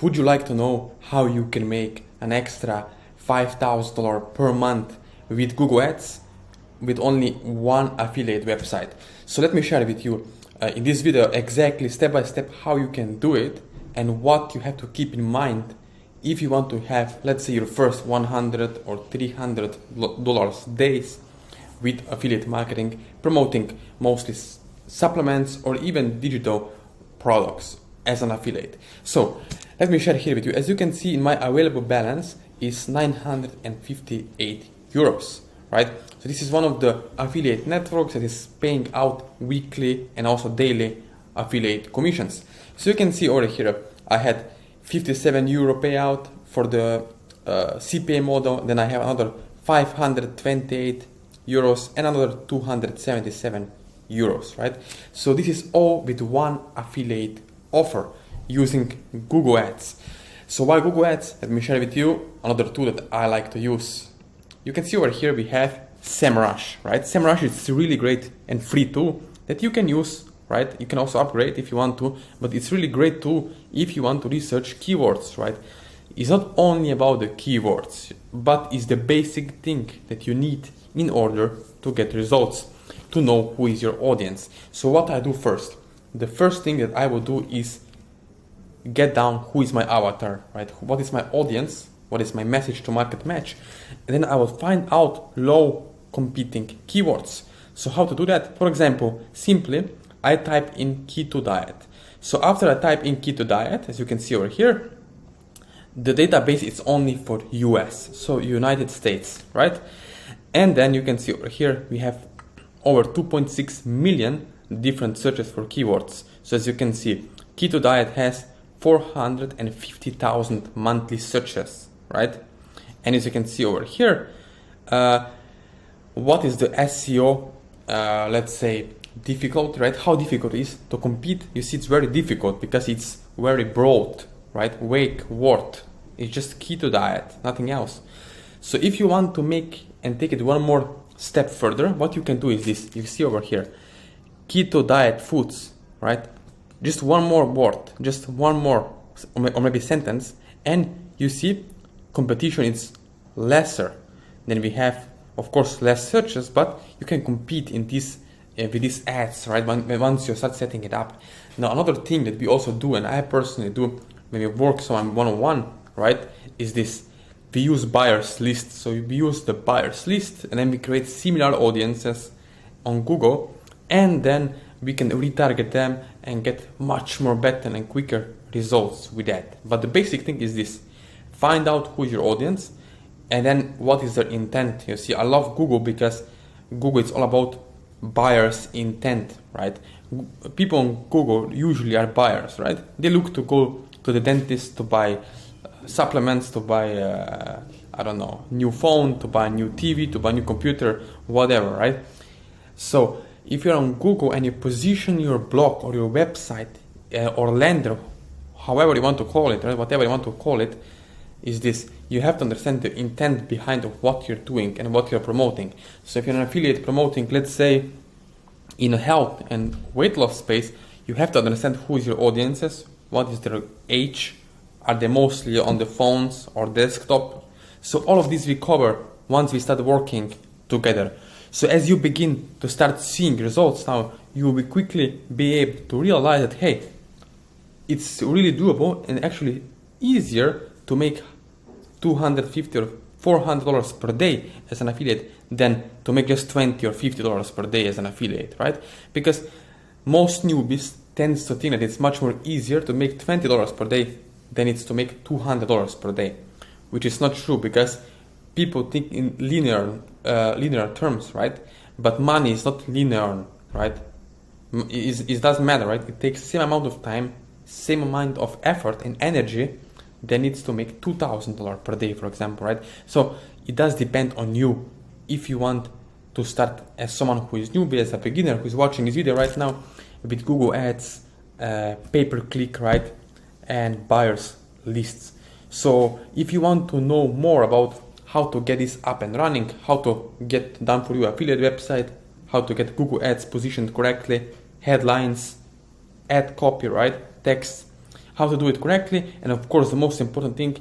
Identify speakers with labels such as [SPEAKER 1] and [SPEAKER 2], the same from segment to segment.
[SPEAKER 1] Would you like to know how you can make an extra $5,000 per month with Google Ads with only one affiliate website? So let me share with you in this video exactly step by step how you can do it and what you have to keep in mind if you want to have, let's say, your first $100 or $300 days with affiliate marketing, promoting mostly supplements or even digital products as an affiliate. So let me share here with you. As you can see, in my available balance is 958 euros, right? So this is one of the affiliate networks that is paying out weekly and also daily affiliate commissions. So you can see over here, I had 57 euro payout for the CPA model. Then I have another 528 euros and another 277 euros, right? So this is all with one affiliate offer using Google Ads. So why Google Ads? Let me share with you another tool that I like to use. You can see over here we have SEMrush, right? SEMrush is a really great and free tool that you can use, right? You can also upgrade if you want to, but it's really great tool if you want to research keywords, right? It's not only about the keywords, but it's the basic thing that you need in order to get results, to know who is your audience. So what I do first, the first thing that I will do is get down who is my avatar, right? What is my audience? What is my message to market match? And then I will find out low competing keywords. So how to do that? For example, simply I type in keto diet. So after I type in keto diet, as you can see over here, the database is only for US, so United States, right? And then you can see over here, we have over 2.6 million different searches for keywords. So as you can see, keto diet has 450,000 monthly searches, right? And as you can see over here, what is the SEO, let's say, difficult, right? How difficult it is to compete? You see, it's very difficult because it's very broad, right? Wake word. It's just keto diet, nothing else. So if you want to make and take it one more step further, what you can do is this. You see over here, keto diet foods, right? Just one more word, just one more, or maybe sentence, and you see competition is lesser. Then we have, of course, less searches, but you can compete in this with these ads, right? Once you start setting it up. Now, another thing that we also do, and I personally do when we work so I'm one-on-one, right, is this. We use buyers list. So we use the buyers list and then we create similar audiences on Google, and then we can retarget them and get much more better and quicker results with that. But the basic thing is this: find out who is your audience and then what is their intent. You see, I love Google because Google is all about buyers intent, right? People on Google usually are buyers, right? They look to go to the dentist to buy supplements, to buy I don't know, new phone, to buy new TV, to buy new computer, whatever, right? So if you're on Google and you position your blog or your website or landing, however you want to call it, right? Whatever you want to call it, is this: you have to understand the intent behind what you're doing and what you're promoting. So if you're an affiliate promoting, let's say, in a health and weight loss space, you have to understand who is your audiences, what is their age, are they mostly on the phones or desktop. So all of this we cover once we start working together. So as you begin to start seeing results now, you will quickly be able to realize that, hey, it's really doable and actually easier to make $250 or $400 per day as an affiliate than to make just $20 or $50 per day as an affiliate, right? Because most newbies tends to think that it's much more easier to make $20 per day than it's to make $200 per day, which is not true because people think in linear terms, right? But money is not linear, right? It doesn't matter, right? It takes the same amount of time, same amount of effort and energy than it's to make $2,000 per day, for example, right? So it does depend on you. If you want to start as someone who is newbie, as a beginner who is watching this video right now, with Google Ads, pay-per-click, right, and buyers lists. So if you want to know more about how to get this up and running, how to get done for you affiliate website, how to get Google Ads positioned correctly, headlines, ad copy, right, text, how to do it correctly, and of course the most important thing,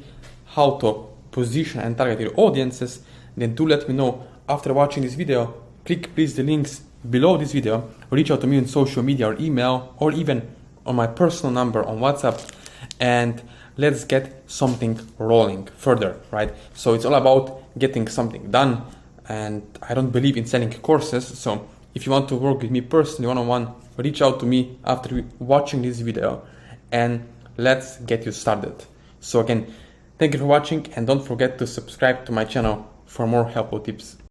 [SPEAKER 1] how to position and target your audiences, then do let me know after watching this video. Click please the links below this video, or reach out to me on social media or email, or even on my personal number on WhatsApp, and let's get something rolling further, right? So it's all about getting something done, and I don't believe in selling courses. So if you want to work with me personally one-on-one, reach out to me after watching this video, and let's get you started. So again, thank you for watching, and don't forget to subscribe to my channel for more helpful tips.